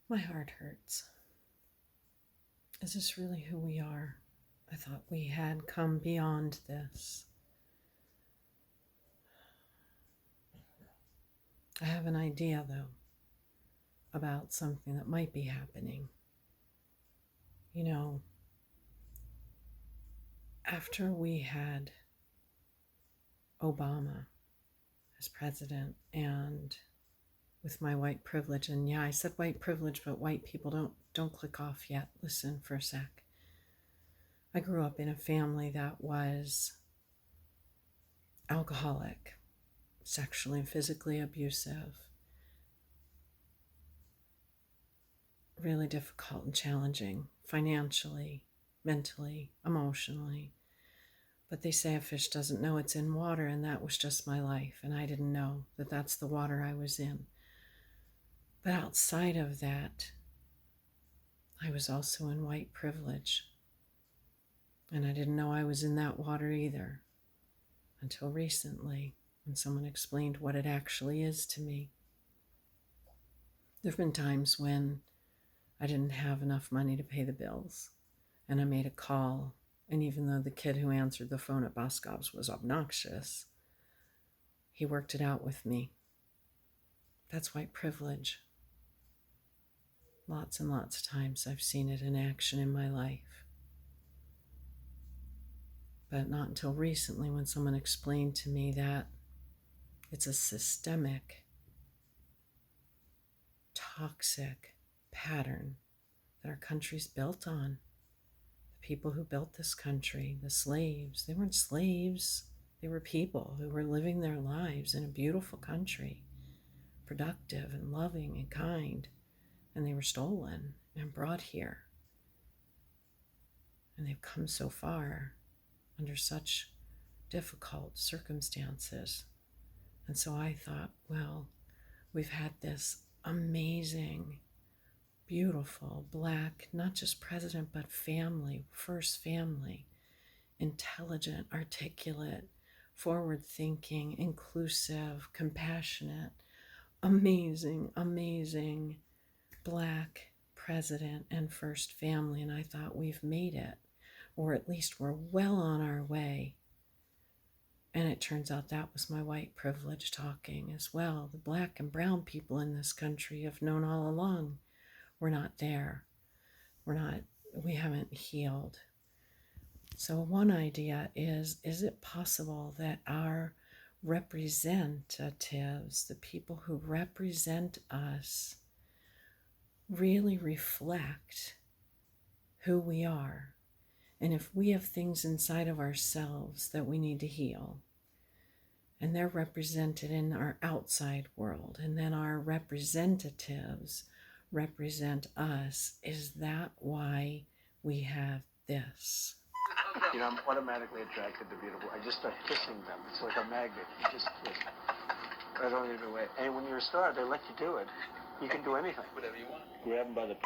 My heart hurts. Is this really who we are? I thought we had come beyond this. I have an idea, though, about something that might be happening. You know, after we had Obama as president and with my white privilege, and yeah, I said white privilege, but white people don't click off yet. Listen for a sec. I grew up in a family that was alcoholic, sexually and physically abusive, really difficult and challenging financially, mentally, emotionally. But they say a fish doesn't know it's in water, and that was just my life, and I didn't know that that's the water I was in. But outside of that, I was also in white privilege, and I didn't know I was in that water either until recently when someone explained what it actually is to me. There have been times when I didn't have enough money to pay the bills, and I made a call, and even though the kid who answered the phone at Boscov's was obnoxious, he worked it out with me. That's white privilege. Lots and lots of times I've seen it in action in my life. But not until recently when someone explained to me that it's a systemic, toxic pattern that our country's built on. The people who built this country, the slaves, they weren't slaves. They were people who were living their lives in a beautiful country, productive and loving and kind, and they were stolen and brought here. And they've come so far under such difficult circumstances. And so I thought, well, we've had this amazing, beautiful, Black, not just president, but family, first family, intelligent, articulate, forward-thinking, inclusive, compassionate, amazing, amazing Black president and first family. And I thought, we've made it, or at least we're well on our way. And it turns out that was my white privilege talking as well. The Black and brown people in this country have known all along we're not there. We haven't healed. So one idea is it possible that our representatives, the people who represent us, really reflect who we are? And if we have things inside of ourselves that we need to heal, and they're represented in our outside world, and then our representatives represent us, is that why we have this? You know, I'm automatically attracted to beautiful. I just start kissing them. It's like a magnet. You just kiss. I don't even know. And when you're a star, they let you do it. You can do anything. Whatever you want. Grab them by the...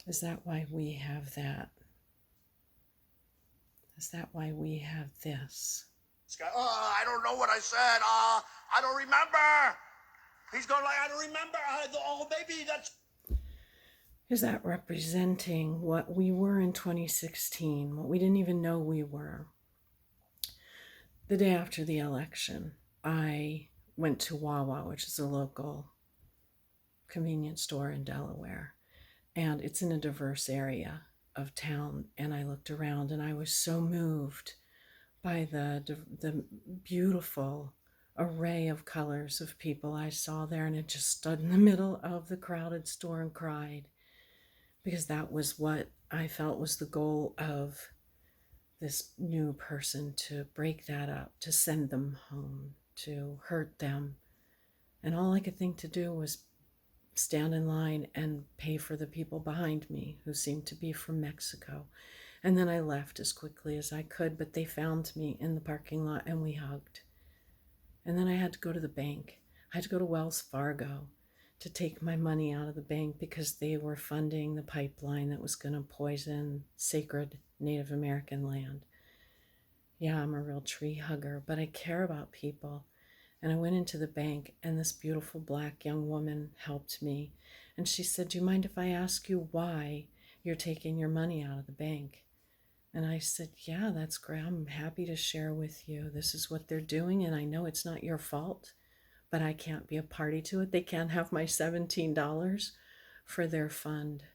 Is that why we have that? Is that why we have this? This guy, I don't know what I said. I don't remember. He's going like, I don't remember. Maybe that's... Is that representing what we were in 2016, what we didn't even know we were? The day after the election, I went to Wawa, which is a local convenience store in Delaware, and it's in a diverse area of town. And I looked around and I was so moved by the beautiful array of colors of people I saw there, and it just stood in the middle of the crowded store and cried, because that was what I felt was the goal of this new person, to break that up, to send them home, to hurt them. And all I could think to do was stand in line and pay for the people behind me who seemed to be from Mexico. And then I left as quickly as I could, but they found me in the parking lot and we hugged. And then I had to go to the bank. I had to go to Wells Fargo to take my money out of the bank because they were funding the pipeline that was going to poison sacred Native American land. Yeah, I'm a real tree hugger, but I care about people. And I went into the bank, and this beautiful black young woman helped me. And she said, "Do you mind if I ask you why you're taking your money out of the bank?" And I said, "Yeah, that's great. I'm happy to share with you. This is what they're doing, and I know it's not your fault, but I can't be a party to it. They can't have my $17 for their fund."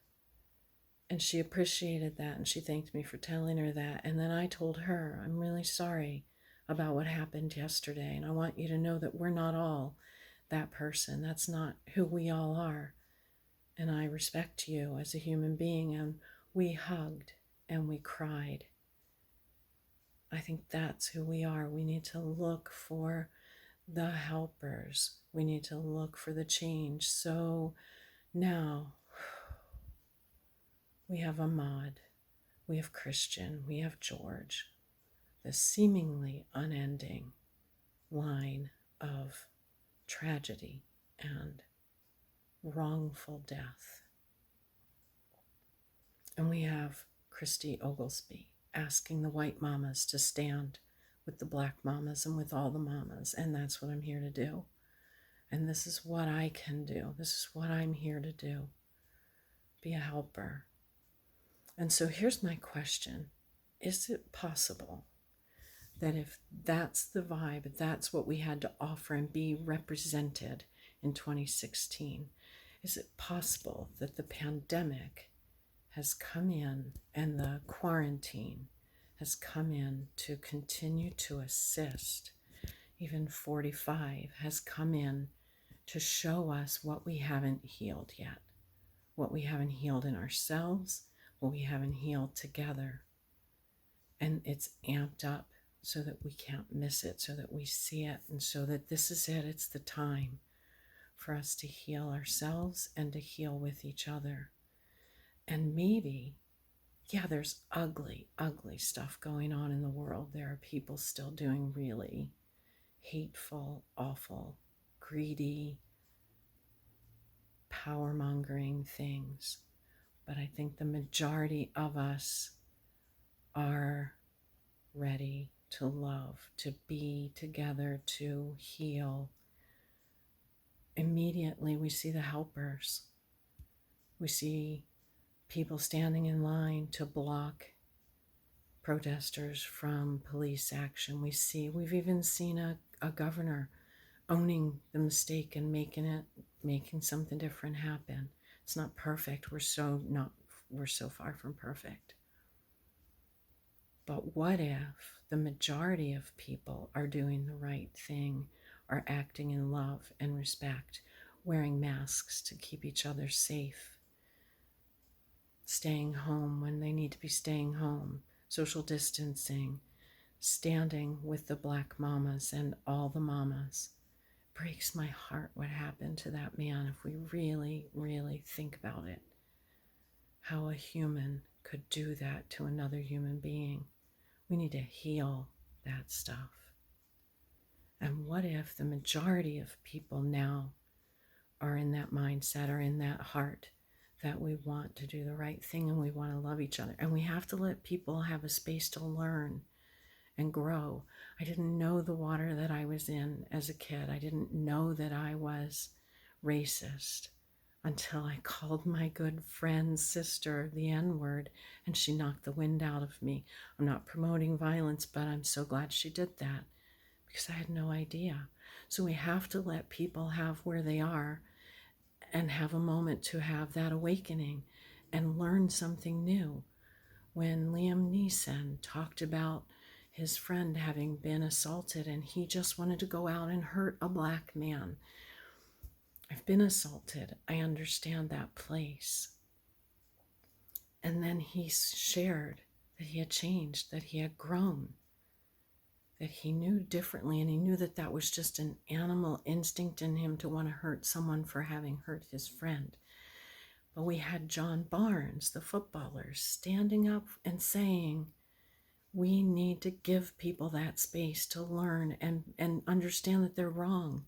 And she appreciated that, and she thanked me for telling her that. And then I told her, "I'm really sorry about what happened yesterday, and I want you to know that we're not all that person. That's not who we all are. And I respect you as a human being." And we hugged and we cried. I think that's who we are. We need to look for the helpers. We need to look for the change. So now we have Ahmad, we have Christian, we have George, the seemingly unending line of tragedy and wrongful death. And we have Christy Oglesby asking the white mamas to stand with the black mamas and with all the mamas. And that's what I'm here to do. And this is what I can do. This is what I'm here to do. Be a helper. And so here's my question. Is it possible that if that's the vibe, if that's what we had to offer and be represented in 2016, is it possible that the pandemic has come in and the quarantine has come in to continue to assist? Even 45 has come in to show us what we haven't healed yet, what we haven't healed in ourselves, what we haven't healed together. And it's amped up so that we can't miss it, so that we see it, and so that this is it. It's the time for us to heal ourselves and to heal with each other. And maybe, yeah, there's ugly, ugly stuff going on in the world. There are people still doing really hateful, awful, greedy, power-mongering things. But I think the majority of us are ready to love, to be together, to heal. Immediately we see the helpers. We see people standing in line to block protesters from police action. We've even seen a governor owning the mistake and making something different happen. It's not perfect. We're so far from perfect. But what if the majority of people are doing the right thing, are acting in love and respect, wearing masks to keep each other safe, staying home when they need to be staying home, social distancing, standing with the black mamas and all the mamas? Breaks my heart what happened to that man if we really, really think about it. How a human could do that to another human being. We need to heal that stuff. And what if the majority of people now are in that mindset, or in that heart that we want to do the right thing and we want to love each other? And we have to let people have a space to learn and grow. I didn't know the water that I was in as a kid. I didn't know that I was racist until I called my good friend's sister the N-word, and she knocked the wind out of me. I'm not promoting violence, but I'm so glad she did that, because I had no idea. So we have to let people have where they are and have a moment to have that awakening and learn something new. When Liam Neeson talked about his friend having been assaulted and he just wanted to go out and hurt a black man. I've been assaulted. I understand that place. And then he shared that he had changed, that he had grown, that he knew differently, and he knew that that was just an animal instinct in him to want to hurt someone for having hurt his friend. But we had John Barnes, the footballer, standing up and saying, we need to give people that space to learn and understand that they're wrong,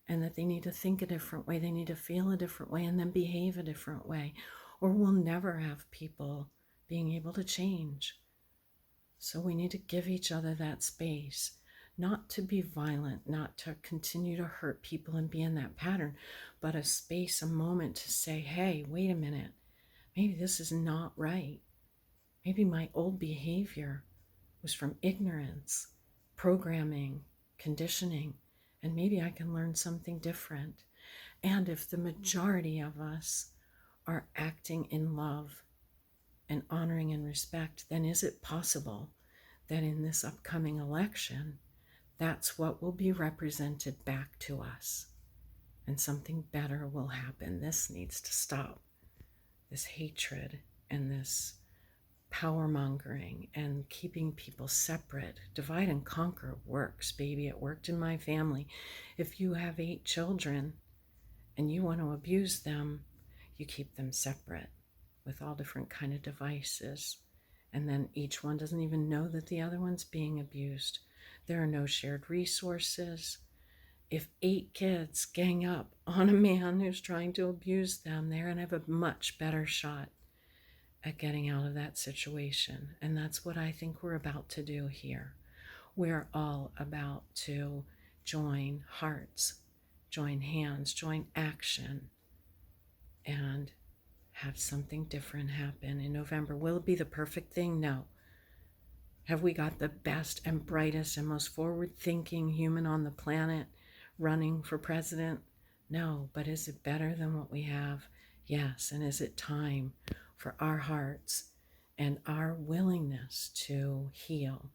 and that they need to think a different way, they need to feel a different way, and then behave a different way, or we'll never have people being able to change. So we need to give each other that space, not to be violent, not to continue to hurt people and be in that pattern, but a space, a moment to say, hey, wait a minute, maybe this is not right. Maybe my old behavior was from ignorance, programming, conditioning, and maybe I can learn something different. And if the majority of us are acting in love and honoring and respect, then is it possible that in this upcoming election, that's what will be represented back to us and something better will happen? This needs to stop. This hatred and this power mongering and keeping people separate. Divide and conquer works, baby. It worked in my family. If you have 8 children and you want to abuse them, you keep them separate with all different kind of devices. And then each one doesn't even know that the other one's being abused. There are no shared resources. If 8 kids gang up on a man who's trying to abuse them, they're going to have a much better shot at getting out of that situation. And that's what I think we're about to do here. We're all about to join hearts, join hands, join action, and have something different happen in November. Will it be the perfect thing? No. Have we got the best and brightest and most forward-thinking human on the planet running for president? No. But is it better than what we have? Yes. And is it time for our hearts and our willingness to heal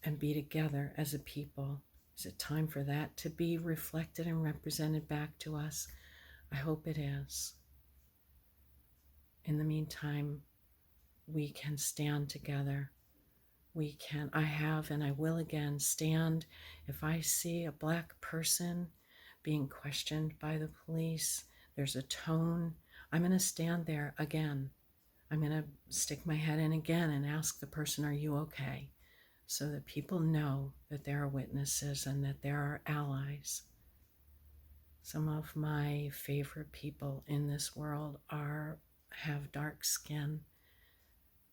and be together as a people? Is it time for that to be reflected and represented back to us? I hope it is. In the meantime, we can stand together. I have and I will again stand. If I see a Black person being questioned by the police, there's a tone, I'm going to stand there again. I'm going to stick my head in again and ask the person, are you okay? So that people know that there are witnesses and that there are allies. Some of my favorite people in this world have dark skin,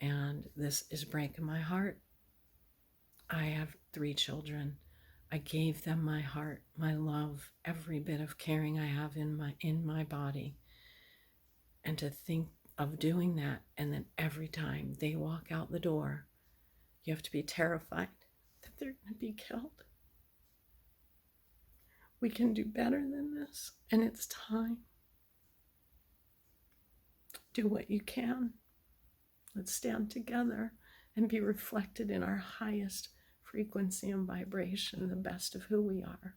and this is breaking my heart. I have 3 children. I gave them my heart, my love, every bit of caring I have in my body. And to think of doing that, and then every time they walk out the door, you have to be terrified that they're going to be killed. We can do better than this, and it's time. Do what you can. Let's stand together and be reflected in our highest frequency and vibration, the best of who we are.